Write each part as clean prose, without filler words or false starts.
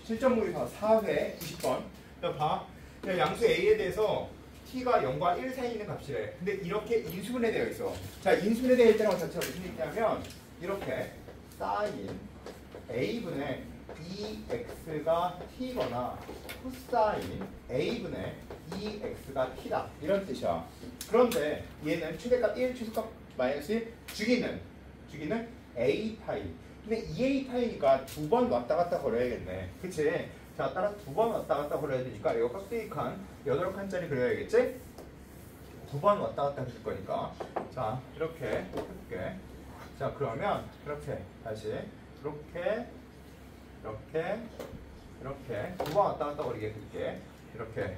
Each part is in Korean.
7.524 4회 90번. 자, 봐. 양수 A에 대해서 t가 0과 1 사이에 있는 값이래. 근데 이렇게 인수분해되어 있어. 자, 인수분해되어 있다는 것 자체가 무슨 얘기냐면 이렇게 사인 a분의 2x가 t거나 코사인 a분의 2x가 t다. 이런 뜻이야. 그런데 얘는 최대값 1, 최소값 마이너스 1, 주기는 a 파이. 근데 2a 파이니까 두 번 왔다 갔다 걸어야겠네. 그치? 자, 따라 두 번 왔다 갔다 걸어야 되니까 이거 깍두기 칸 8칸짜리 그려야겠지? 두 번 왔다 갔다 해줄 거니까. 자, 이렇게 해볼게. 자, 그러면 이렇게 다시 이렇게 두 번 왔다 갔다 거리게 해줄게. 이렇게.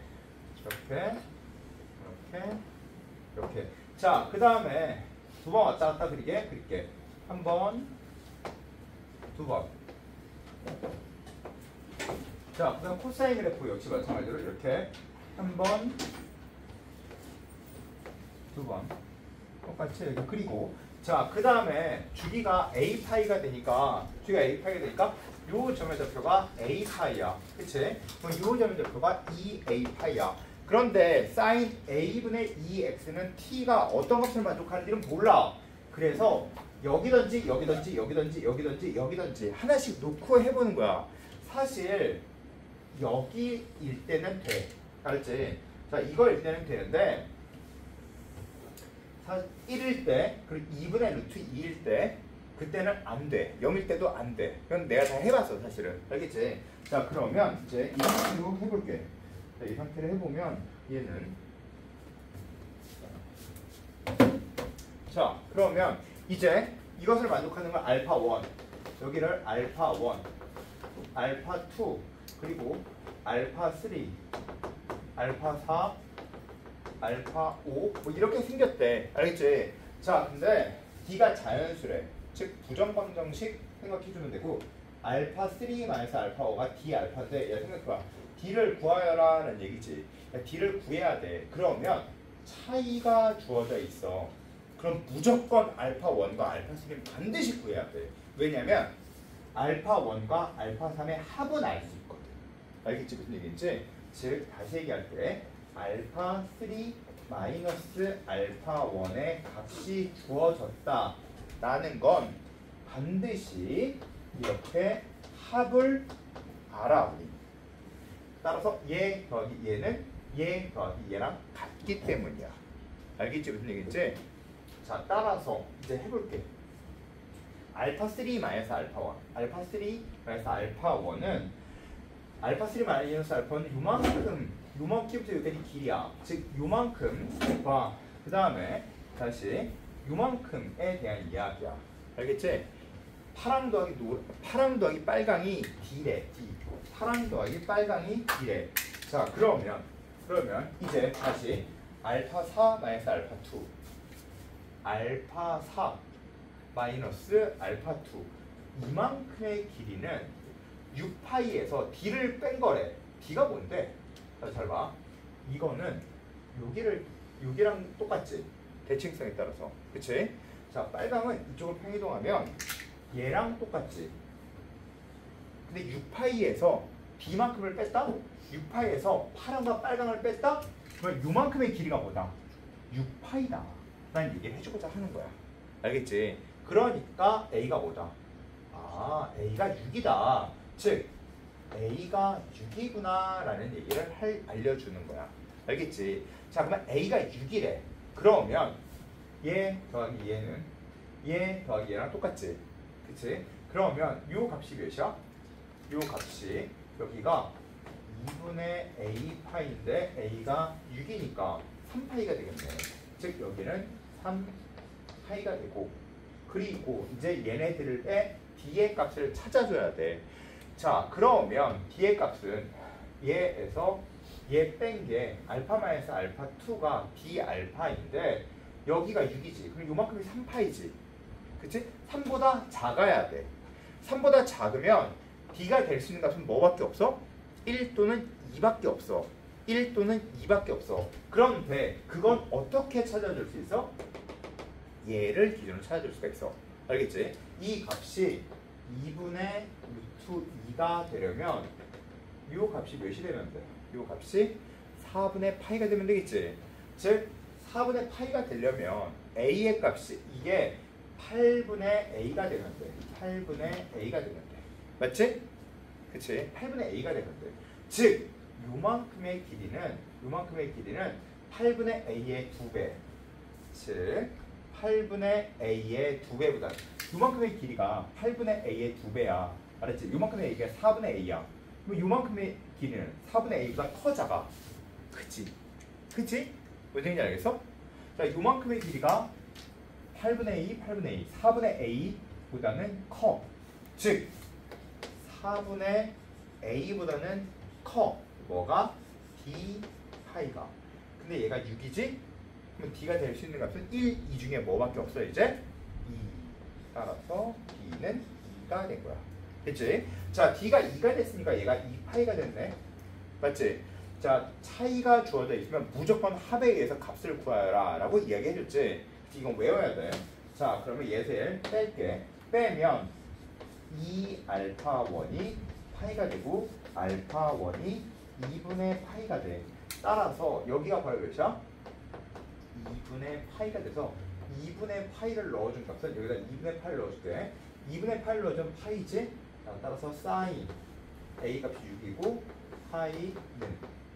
자, 그 다음에 두 번 왔다 갔다 그릴게. 한 번, 두 번. 자, 그 다음 코사인 그래프 역시 마찬가지로 이렇게 한 번, 두 번 똑같이 이렇게 그리고, 자, 그 다음에 주기가 a 파이가 되니까 요 점의 좌표가 a 파이야. 그치? 그럼 요 점의 좌표가 2a 파이야. 그런데 sin a분의 2x는 t가 어떤 값을 만족하는지는 몰라. 그래서 여기든지 하나씩 놓고 해보는 거야. 사실 여기일 때는 돼. 알았지? 자, 이거일 때는 되는데 1일 때 그리고 2분의 루트 2일 때 그때는 안 돼. 0일 때도 안 돼. 그건 내가 다 해봤어 사실은. 알겠지? 자, 그러면 이제 이 상태로 해볼게. 자, 이 상태로 해보면 얘는, 자, 그러면 이제 이것을 만족하는 건 알파 1, 여기를 알파 1, 알파 2, 그리고 알파 3, 알파 4, 알파 5, 뭐 이렇게 생겼대. 알겠지? 자, 근데 D가 자연수래. 즉 부정방정식 생각해주면 되고, 알파 3 마이너스 알파 5가 D 알파인데, 얘 생각해봐. D를 구하여라는 얘기지. D를 구해야 돼. 그러면 차이가 주어져 있어. 그럼 무조건 알파 1과 알파 3는 반드시 구해야 돼. 왜냐면 알파 1과 알파 3의 합은 알 수 있거든. 알겠지? 무슨 얘기인지? 즉 다시 얘기할 때 알파 3 마이너스 알파 1의 값이 주어졌다라는 건 반드시 이렇게 합을 알아. 우리. 따라서 얘 더하기 얘는 얘 더하기 얘랑 같기 때문이야. 알겠지? 무슨 얘기인지? 자, 따라서 이제 해볼게. 알파 3 마이너스 알파 1, 알파 3 마이너스 알파 1은 알파 3 마이너스 알파 1은 요만큼부터 여기까지 길이야. 즉 요만큼 봐. 그 다음에 다시 요만큼에 대한 이야기야. 알겠지? 파랑 더하기 빨강이 D래. D. 파랑 더하기 빨강이 D래. 자, 그러면 이제 다시 알파 4 마이너스 알파 2, 알파 4 마이너스 알파 2 이만큼의 길이는 6파이에서 D를 뺀 거래. D가 뭔데? 잘 봐. 이거는 여기랑 똑같지? 대칭성에 따라서. 그치? 자, 빨강은 이쪽으로 평이동하면 얘랑 똑같지? 근데 6파이에서 D만큼을 뺐다? 6파이에서 파랑과 빨강을 뺐다? 그러면 요만큼의 길이가 뭐다? 6파이다 라는 얘기를 해주고자 하는 거야. 알겠지? 그러니까 A가 뭐다? 아, A가 6이다. 즉 A가 6이구나 라는 얘기를 알려주는 거야. 알겠지? 자, 그러면 A가 6이래. 그러면 얘 더하기 얘는 얘 더하기 얘랑 똑같지? 그치? 그러면 요 값이 몇이야? 요 값이 여기가 2분의 A 파이인데 A가 6이니까 3파이가 되겠네. 즉 여기는 3파이가 되고, 그리고 이제 얘네들을 빼 D의 값을 찾아줘야 돼. 자, 그러면 D의 값은 얘에서 얘 뺀 게 알파 마이너스 알파 2가 D 알파인데 여기가 6이지. 그럼 요만큼이 3파이지. 그치? 3보다 작아야 돼. 3보다 작으면 D가 될 수 있는 값은 뭐밖에 없어? 1 또는 2밖에 없어. 1 또는 2밖에 없어. 그런데 그건 어떻게 찾아줄 수 있어? 얘를 기준으로 찾아줄 수가 있어. 알겠지? 이 값이 2분의 루트 2가 되려면 요 값이 몇이 되면 돼? 요 값이 4분의 파이가 되면 되겠지. 즉 4분의 파이가 되려면 a의 값이 이게 8분의 a가 되면 돼. 8분의 a가 되면 돼. 맞지? 그치? 8분의 a가 되면 돼. 즉 요만큼의 길이는 8분의 a의 2배. 즉 8분의 a의 2배보다 요만큼의 길이가 8분의 a의 2배야. 알았지? 요만큼의 a가 4분의 a야. 그럼 요만큼의 길이는 4분의 a보다 커 작아. 그치? 그치? 뭔 얘기인지 알겠어? 자, 요만큼의 길이가 8분의 a, 8분의 a, 4분의 a보다는 커. 즉 4분의 a보다는 커. 뭐가? d 파이가. 근데 얘가 6이지? 그럼 d가 될 수 있는 값은 1, 2 중에 뭐밖에 없어 이제? 2. 따라서 d는 2가 된 거야. 됐지? 자, d가 2가 됐으니까 얘가 2파이가 됐네. 맞지? 자, 차이가 주어져 있으면 무조건 합에 의해서 값을 구하라 라고 이야기해줬지. 이건 외워야 돼. 자, 그러면 예세를 뺄게. 빼면 2알파1이 파이가 되고 알파1이 2분의 파이가 돼. 따라서 여기가 바로 몇이야? 2분의 파이가 돼서 2분의 파이를 넣어준 값은 여기다 2분의 파이를 넣어줄게. 2분의 파이를 넣어주면 파이지? 자, 따라서 사인 a 값이 6이고 파이는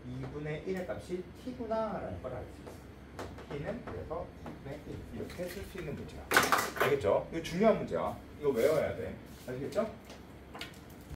2분의 1의 값이 t구나 라는 걸 알 수 있어. t는 그래서 2분의 1 이렇게 쓸 수 있는 문제야. 알겠죠? 이거 중요한 문제야. 이거 외워야 돼. 아시겠죠?